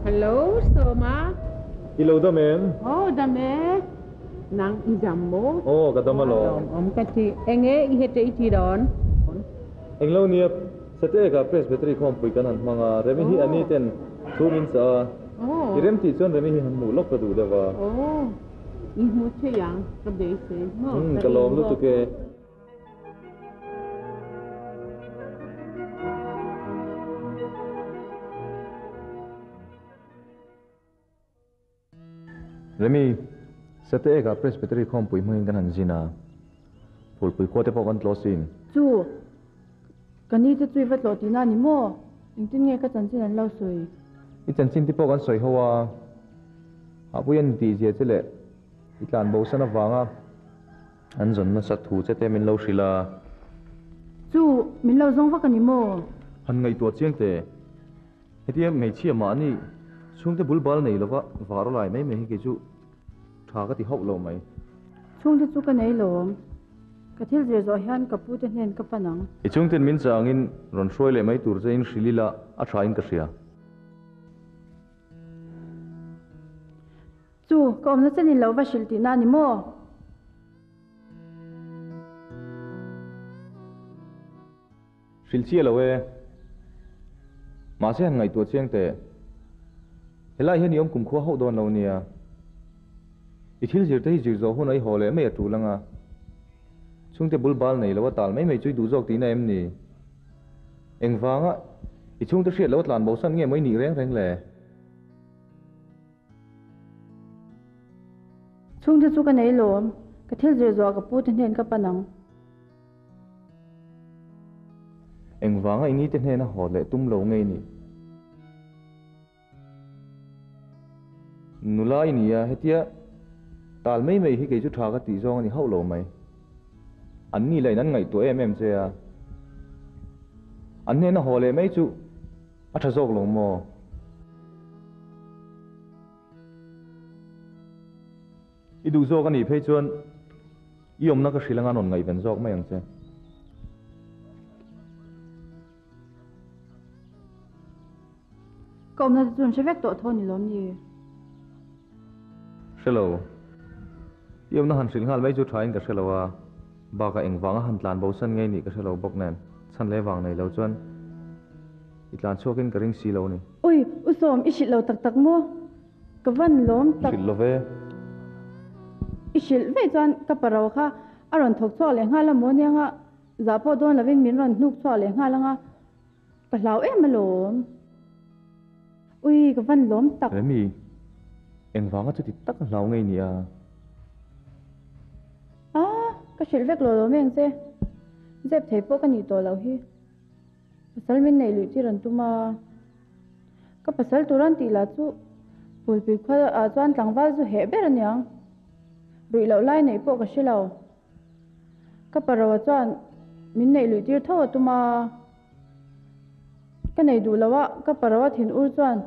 Hello, Soma. Hello, Damen. Oh, Damen. Nang idam mo. Oh, kadamalo. Kati enge ihete itidon. Englo niya sa ka presbytery kompui kanan mga remi hi ani ten 2 minutes irem ti chon remi hi hanmu lok padu dewa. Oh. Ihmu che yang kabese. Kalom lu tuke. Remi sa ka presbytery kompui mo kanan zina. Pulpui ko te pawan tlosin. Chu kani te chui vat lo ti na ni mo ingtin nge ka chan chin an lo soi Itan sin ti pawan soi hawa apuyan ti je chele itlan bo sana wanga anzon na sathu chete min lo shila chu min lo zong va ka ni mo han ngai to chiang te hetia mei chia ma ni chungte bulbal nei lova varo lai mai mai ke chu tha ka ti hop lo mai chung te chu ka nei lo ka thil je zo hian ka pu te nen ka panang I chungten min changin ron hroi le mai tur chein shilila a thain ka sia chu ka om na chen in lo va shil ti na ni mo shil chia lo we ma se han ngai to chiang te helai hian yom kum kho ho don lo nia I thil zir te hi zir zo hun ai hole mai atu langa chungte bulbal nei lo tal mai mai chui du jok ti na em ni engwanga I chungte hriat lo tlan bo san nge mai ni reng reng le chung te chu ka nei lo ka thil je zo ka pu te nen ka panang engwanga ini te hne na hole tum lo ngei ni nulai nia hetia tal mai mai hi ke chu tha ka ti zong ani ho lo mai an ni lai nan ngai to em che a an ne na hole mai chu a tha zok lo mo I du zok ani phei chuan iom na ka hrilanga non ngai ben zok mai ang che ka om na chun shevek to thon ni lom ni hello iom na han hrilngal mai chu thain ka hrelowa ba ka engwanga han tlan bo san ngei ni ka helo bok nen chan le wang nei lo chuan itlan chokin ka ring si lo ni ui usom ishit lo tak tak mo ka van lom tak shil lo ve ishil ve chuan ka paraw kha aron thok chaw le nga la mo ne nga za po don lavin min ron hnuk chaw le nga langa ka hlau em malom ui ka van lom tak remi engwanga chu ti tak hlau ngei ni a ka shil vek lo lo meng se zep thei po ka ni to lo hi pasal min nei lu chi ran tuma ka pasal turan ti la chu pulpi kha a chuan tlangwal chu he ber aniang rui lo lai nei po ka shilo ka parawa chuan min nei lu tir tho tuma ka nei du lawa ka parawa thin ur chuan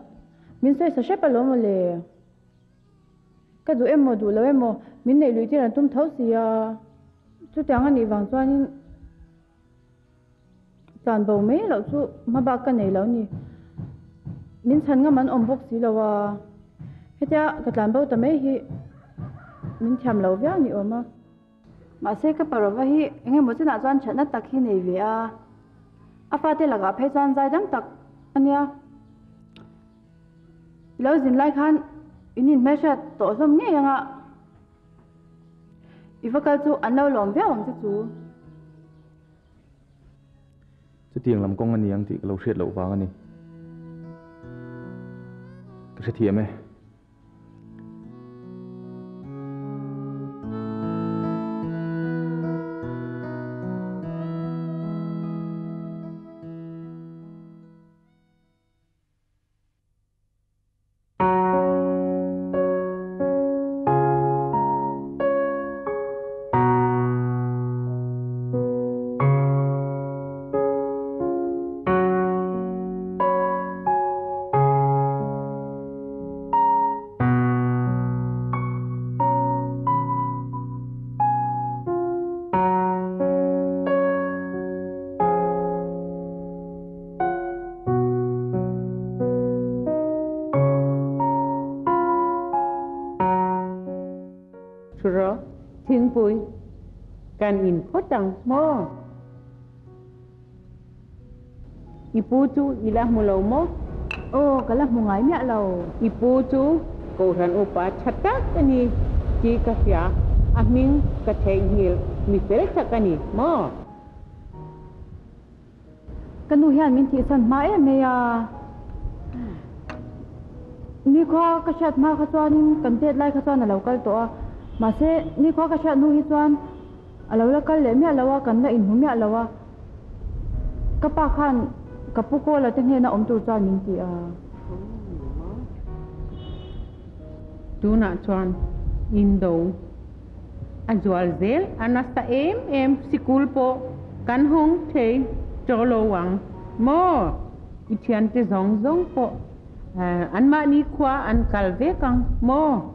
min soi sa shepa lo mo le ka du em mo du lo em mo min nei lu tir an tum thau sia chu tiang ani wang chuan in chan bo me lo chu ma ba ka nei lo ni min chan nga man om bok si lo wa hetia ka tlan bo ta me hi min thiam lo vya ni oma ma se ka parawa hi enge mo china chuan thana tak hi nei ve a fa te laga phei chuan zai dang tak ania lo zin lai khan inin me sha to som nge yanga Ivakal chu an lo lom ve om chu chu tiang lam kong ani ang ti lo hriat lo wang ani ka se thiam e Thiên bùi Can in khó chẳng mô Ipu chú ilah mù lâu mô Ô, cái là một ngày mẹ lầu. Ipu chú Cô rắn upa chatak kani Chi ka siya Aming ka chay hil Mi fere chakani mô Cái nuôi hiện mình thì sẵn mãi mẹ à. Ni khoa cái chuyện mà cái chuyện cần thiết lại cái chuyện là lâu cái tổ mà sẽ ni khoa cái chuyện nuôi chuyện lâu là cái lẽ mẹ lâu cần là in hú mẹ lâu cái bà khăn cái bố cô là tiếng là ông chủ cho mình thì Tu na chuan Indo Azual zel Anasta em Sikul po Kan hong te Cholo wang Mo Itian te zong zong po An ma ni kwa an kalve kang Mo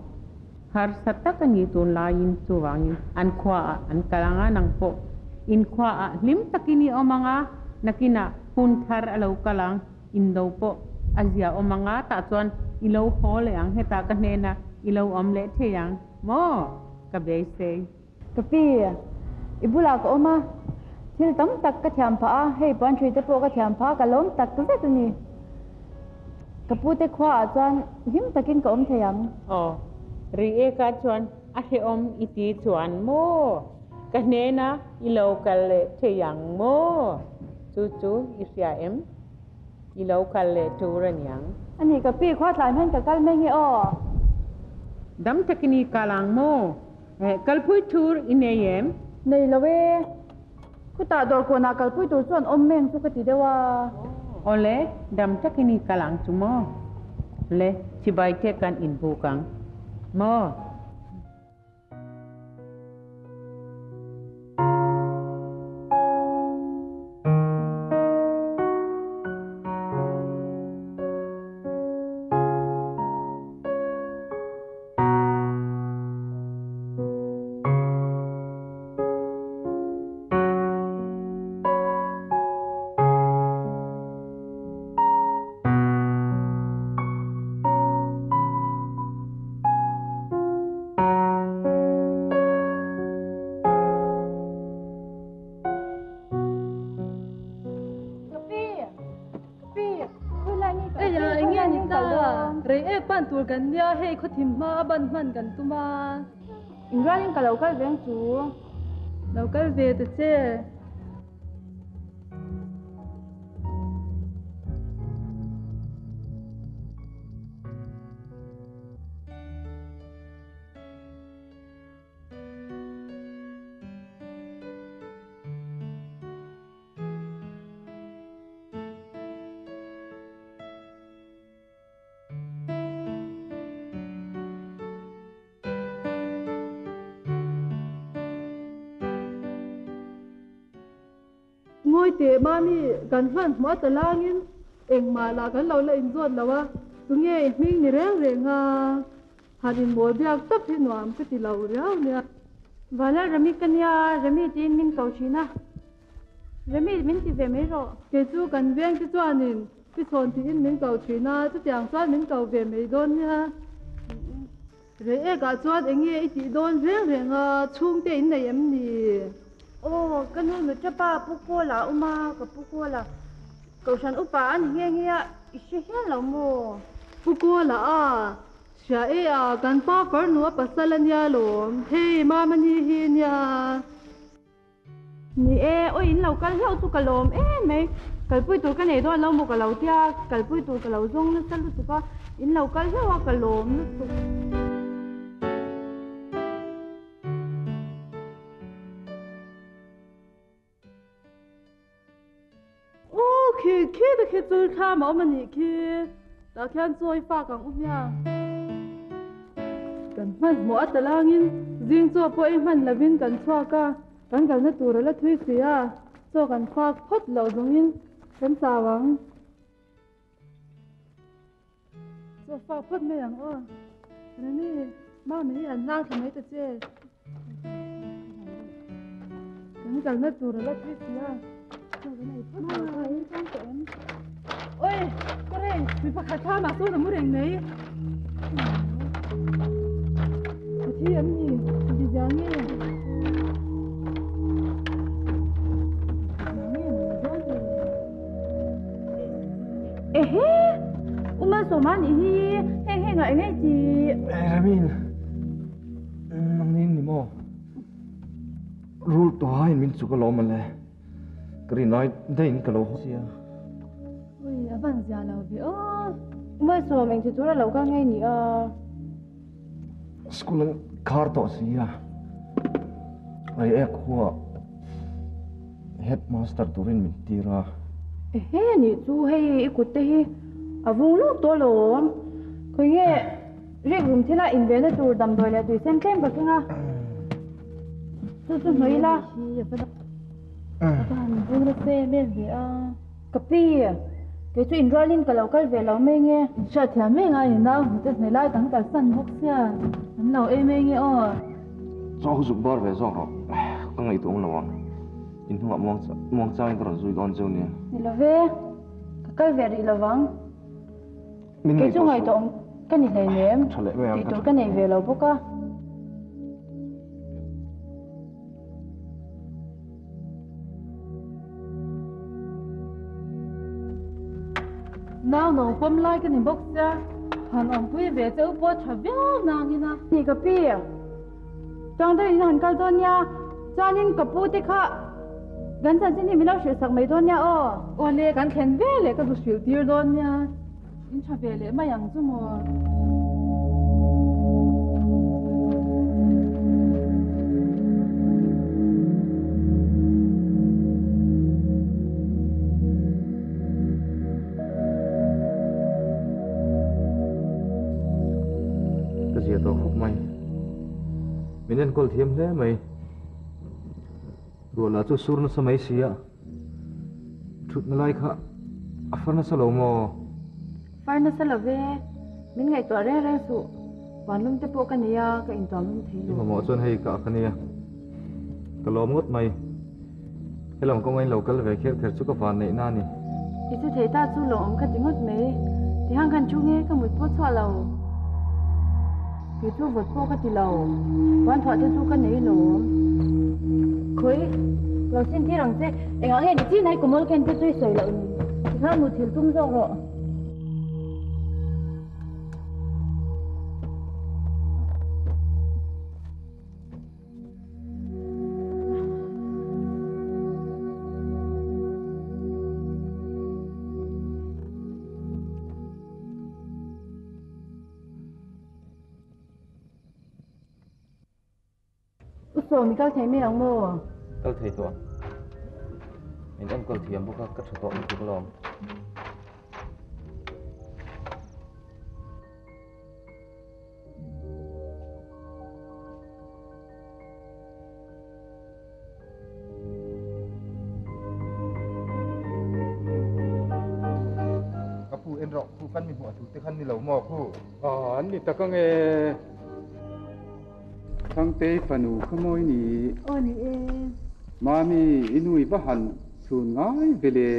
Har satak ani tun lain suwangin An kwa an kalanga nang po In kwa lim takini o mga Nakina puntar alaw kalang Indo po Azia o mga ta chuan ilaw hole ang heta kanena ilaw omle theyang mo kabei se cái ibu là có mà thì tấm tắc cái thiam phá hay bọn chơi tập cái thiam phá cái lom tắc cái gì nè cái bút cái khoa chuan hiếm takin cái ông theyang o ri e ka chuan a he om iti chuan mo kanena ilaw kale theyang mo chu chu isya em ilaw kale turan yang anh ấy cái khoa lại hơn cái mấy nghe dam takini kalang mo kalpui tur inayem này là về cứ ta đòi cô nào cái bút tôi chọn ôm men cho cái gì đó ole dam takini kalang chumo le chibai te kan in bukang moตัวกันเนี่ยให้เขาทิมมาบันมันกันตัวมา in ra những cái lâu cái vén chú เราก็เวทเจ้ ngôi tiệm mà ni gần phần mất tờ lang in em mà là cái lâu lại ruột là wa tụi nghe mình ni rèn rèn hà đình bồi biak tấp thì nuam cái thì lâu réo nè và là rami kanya rami tin min cầu chi na rami min ti về mấy rồi cái chú gần viên cái chú nín cái thôn thì in mình cầu chuyện na chú tiếng xoan mình cầu về mấy đôn nha rồi cả chú anh nghe chỉ đôn rèn rèn chung tiền này em nè ô cái nơi người chấp ba puko là uma cái puko là cầu sản upa anh nghe ít hết là mua puko là xa gần pa phở nữa pasalanya lo hey mama ni hin ya ni ôi in lâu cái hiệu tu cái lom mấy cái bụi tu cái này thôi lâu một cái lâu tia cái bụi tu cái lâu rong nó sao tu cái in lâu cái hiệu cái lom nó tu khi được khi tôi tham mà mình nhỉ khi đã khen tôi pha càng nha cần mình mỗi tờ lang in riêng cho bố em mình là viên cần cho cả cần nó tủ rồi là thuê gì cho cần khoa phất lẩu giống in cần sao vắng cho pha phất mấyอย่างnênนี่บ้านนี้อันล่างทำไมแต่เจ๊cần nó tủ rồi là thuê gì ôi có đây mình phải khai thác mà tôi là muốn đèn này thì em gì dáng nghe số mà đi heng ngại ngay chị Ramin nang ning ni mo rule to hai min chu ka lo man le kri noi dein ka lo sia ui vẫn già lâu vì mới số mình thì tôi là lâu cả ngay nhỉ school car to sia ai ek ho headmaster turin min tira he nhỉ chú hay cút thế vùng lúc tôi lộn cái nghe riêng room thế là invest tour đầm đồi là tùy xem thêm bậc nga tôi nói là bạn vui được xem bên về cà phê cái chuyện enrollin cái lâu cái về lâu mấy nghe sợ thì mấy ngày nào thì này lại tăng cả sân bốc xe anh lâu em mấy nghe cho giúp bar về rồi có ngày tôi lo in không mong chang cái rồi don châu nè là về cái về đi là vắng cái chỗ ngày tôi cái này này ném thì tôi cái này về lâu bốc á nào nó quâm lại cái này bốc xe hắn ông quý về chỗ bố chả biết nào như nào thì cà phê trong đây hắn cao tôn nha cho nên cà phê thì khác gần sang xin thì mình đâu sửa sắc mấy tôn nha lê gan khen về lê cái đồ sửa tiêu đôn nha in chả về lê mà yang chứ mà cái gì tôi khúc mày mình nên call thiêm thế mày rồi là cho sur nó sao mấy xía chút nó lại khá phần nó sao lâu mò phải nó sẽ là về mình ngày tuổi ra ra sốวันลุ่มจะโปกันเนี่ยก็อินตอมลุ่มที nhưng mà mọi chuyện hay cả cái này cái lỗ ngốt mày cái lòng công anh lâu cái về kia thật chút cái phần này na nè thì chú thấy ta chú lộn cái tiếng ngất mấy thì hàng căn chú nghe cái mùi bút xoa lầu thì chú vượt bút cái thì lầu quan thoại cho chú cái này lộn khốiเราxinที่หลังเจ๊เอ็งเอาเห็นที่ไหนก็มั่วกันจะช่วยสวยแล้วที่ข้ามือถือตุ้มจอกหรออุศมีก้าวใช้ไม่หลังโม่cái thầyตัวmình ăn cái thiểm bốc cái sợi tóc mình cũng làm các phụ em rộng phụ căn mình bỏ thủ tế khăn mình lẩu mò phụ anh đi ta có nghe thằng tây phanu không môi nỉ mami inui bahan sun ngai vele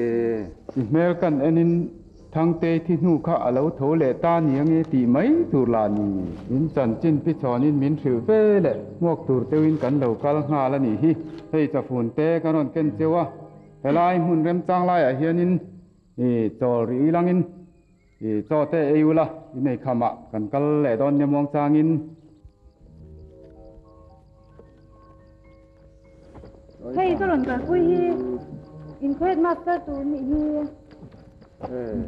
mel kan enin thằng tây thì nu kha alo tho le ta niang e ti mai tur la ni in chan chin pi chon in min thil ve le ngok tur tewin kan lo kal nga la ni hi hei cha phun te karon ken chewa helai hun rem chang lai a hianin e chol ri langin e cho te eula nei khama kan kal le don nyamong changin hey cái lần cả quay hi in quét master tu ni hi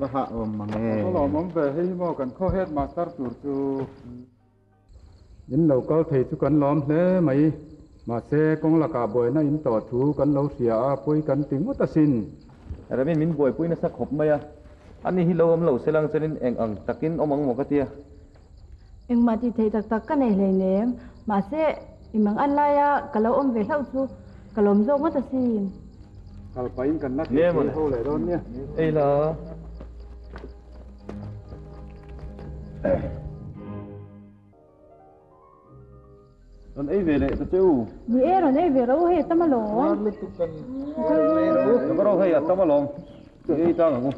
và hạ mà nghe có lò mắm về hay mà cần khó hết mà start từ những lâu có thể chú cần lòm thế mấy mà xe con là cả buổi nó in tỏ thú cần lâu xỉa bôi cần tiếng mất ta xin rồi mình buổi buổi nó sắc hộp mày à anh ấy lâu lâu sẽ lang cho nên anh ăn takin ông một cái tia em mà thì thấy tắc cái này này ném mà sẽ em ăn lại à cả lâu về lâu chú cả lồng rau mất ta xin kalau paling kan nak dia hole don nya ấy là Còn ấy về lại tao chú. Đi rồi đấy về đâu hết tao mà lỗ. Có đâu hay à tao mà lỗ. Cái tao là không.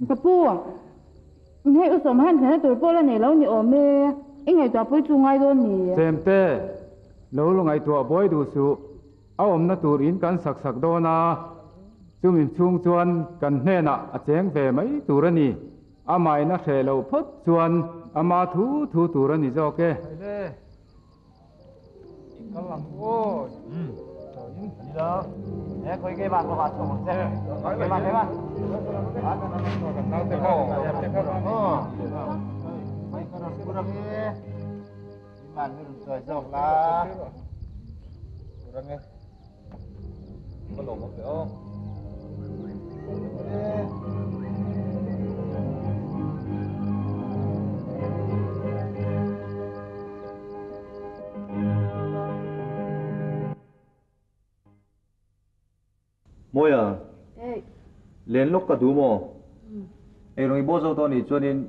Cái pu à. Hay ở sớm hơn thế tôi bố là này lâu nhiều mê. Anh ngày tôi bố chung ai đó nhỉ. Xem te. Lâu lâu ngày tôi bố đủ số. Áo nó tụt in căn sặc sặc đó na. Chú mình chung chuan cần nè nè chén về mấy tụt ra nè. amai na khe lo phot chuan ama thu thu tur ani zo ke Đây. Các bạn ô. Đi đâu? Nè, coi cái bạn của bạn của mình xem. Cái bạn đấy bạn. nang te kho Mấy con nó kurang ni. Bạn nó rồi dọc là. Kurang ni. Có lộn một kiểu. Môi à, Ê, lên lúc cả đủ mò. Ê rồi bố dâu to này cho nên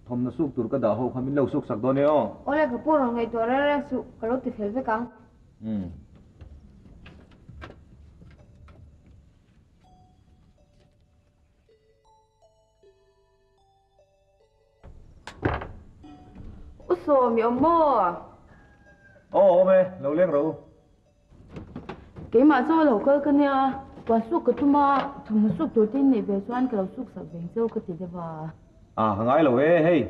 thầm nó sụp tụt cái đảo hậu khám lâu sụp sạc đó nè ô. ole ka puro ngai to ra su kalau ti fel ve kang. Uso mi omo. Ô mẹ, lâu lên rồi. Cái mà sao lâu cơ cái nha. Quan su cái tuma thùng su tổ tiên này về xoan cái lâu su sạc về châu cái gì đấy vào. À, hàng ai lâu ê, hey.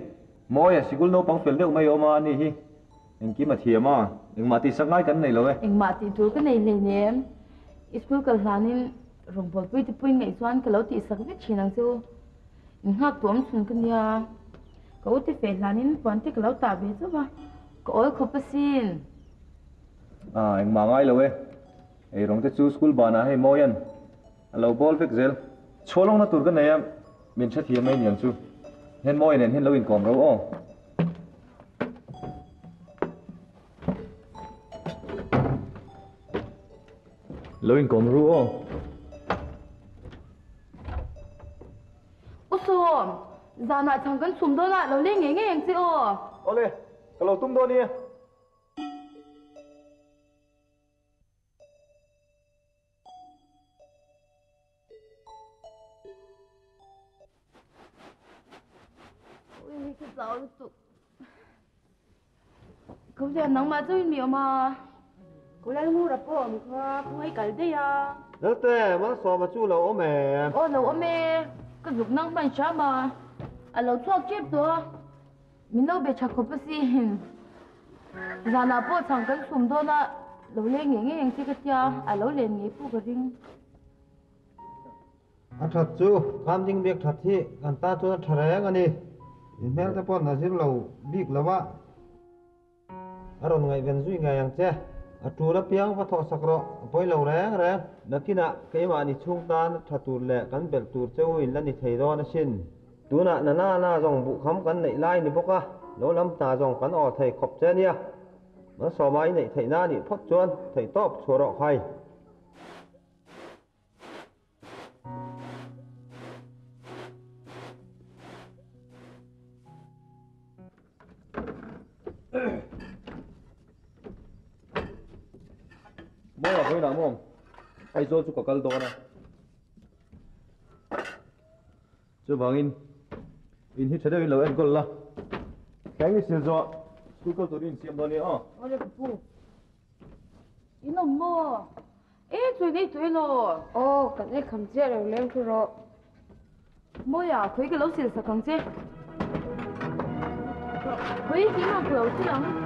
Môi à, sigul no pang phèn được mấy ô mà nè hi. Anh kia mà thiệt mà, anh mà tí sắc ngay cái này lâu ê. Anh mà thì tôi cái này lên nè. School cái là nên rong bol pui thì pui ngày xoan cái lâu thì sạc về chi năng châu. Anh học tuom sun cái nha. Cậu thì phải là nên quan thì cái lâu ta về chứ mà. Cậu ơi không xin. À, anh mà ngay lâu ê. Ê rong te chu school bana hey môi anh. Lâu bol phết zel. Cho long nó tụt cái này em. Mình sẽ thiệt mấy niệm chu. Hen môi này hen lâu in còm đâu ô. Lâu in còm ru ô. Uso, giờ nào chẳng cần sum đó lại lâu lên nghe anh chứ ô. Ô lê, cái lâu tung đó đi. Ui, cái gió tụ. Không thể nắng mà chơi nhiều mà. Cô lại ngu rập cô không hay cái đấy à. Rất tệ, mà so mà chú lâu mẹ. Ô lâu mẹ, cái dục năng bằng sao mà. À lâu chọc chếp đó. Mình đâu bị chắc không xin. Giờ nào bố chẳng cần sum đó là lâu lên nghe anh chứ cái tia. À lâu lên nghe phụ cái rinh. Thật chú, tham chính việc thật thì anh ta cho thật rẻ ngay đi. Mẹ ta bọn là xíu lâu biết là vợ. Rồi ngày vẫn duy ngày ăn chè. Chú đã piang và thọ sạc rõ, với lâu rẻ rẻ. Đã khi nạ, cái mà anh chung ta thật tụt lẹ cắn bẹt tụt châu hình là thầy đó nó xin. Tú nạ na dòng vụ khám cắn nảy lai nị bốc á. Nó lắm ta dòng cắn ọ thầy khọc chè nia. Nó so máy nảy thầy na nị phốt chuan, thầy top chùa rọ khay. Môi à, với nào mông. Ai dô chú có cái đó nè. Chú vàng in hít thế lâu em còn là. Cái gì xin dọ. Chú có tụi in xem đó nè ô. Ole cái phụ. Ino mo. Ê, tụi đi tụi lo. Ô, cái này không chết rồi lên thôi rồi. Môi à, khối cái lâu xịt sạc không chứ. Khối chỉ mà khối chứ lắm.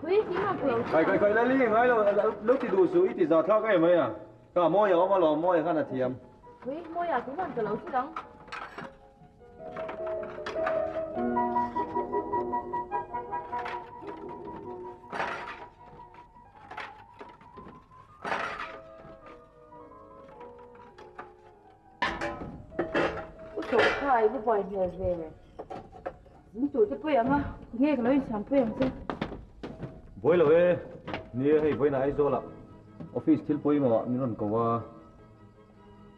Khối chỉ mà khối. Cái lấy ngay là lúc thì đủ số ít thì giờ thao cái mấy à. Cả môi à, mà lò môi khá là thiềm. Khối môi à, cũng làm cái lâu chứ lắm. Ủa khai với vòi nhà về. Những tuổi cái bữa mà nghe cái nói chẳng bữa chứ. Với là về, nia hay với này rồi là office thiếu bôi mà mình còn có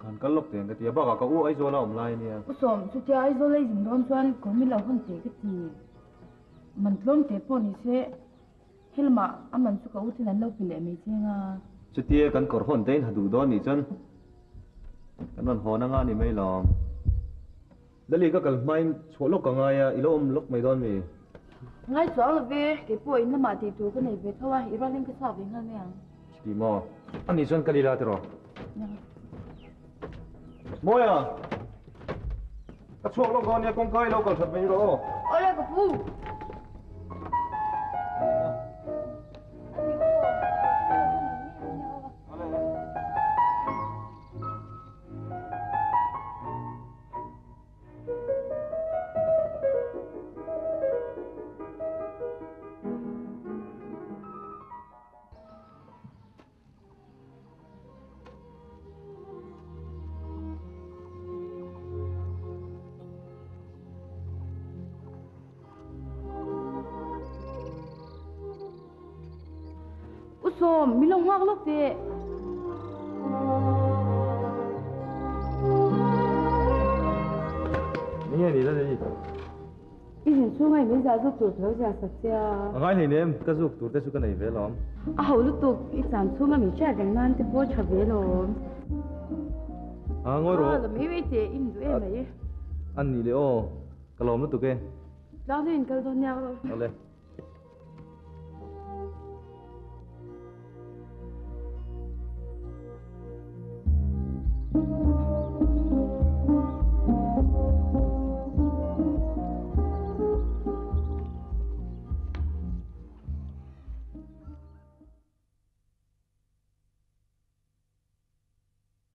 cần cắt lốc tiền cái tiền bác cả u ấy rồi là online nia. Ủa sớm chú cha ấy rồi lấy dùng đón xuân có mình lâu hơn thế cái gì. Mình lom thế phone này sẽ hết mà anh mình chú có thì lần lâu bị lệ mấy chuyện à. Chú tia cần có hồn tên hạt đủ đó nỉ chân. Cái non hồ năng anh mấy lòng. Đó là cái cần mai số lúc còn ai ilo lúc mấy đòn mì. Ngay chỗ là về cái buổi nó mà thì tôi cái này về thôi à, ít ra lên cái sạp về ngay mấy anh. Chỉ mò, anh đi chân cái đi ra rồi. Môi à, กระโชกลงก่อนเนี่ยกงไกเราก็ฉันไม่รู้ Olha que pu. อุศมมีลงหักลูกเตะ นี่ไงนี่แล้วนี่ อีสินช่วงไงไม่จ่ายสุดจุดแล้วจ่ายสักเจ้า ง่ายเลยเนี่ยกระสุกตัวแต่สุกันไหนเวล้อม อ้าวลูกตุกอีสานช่วงมันมีแค่แรงนั้นที่พ่อชอบเวลม ง่อยรู้ แล้วไม่ไว้เตะอินดูเอ็มไหม อันนี้เลยโอ้กระลอมแล้วตัวแก แล้วเล่นกันตอนเนี้ย เอาเลย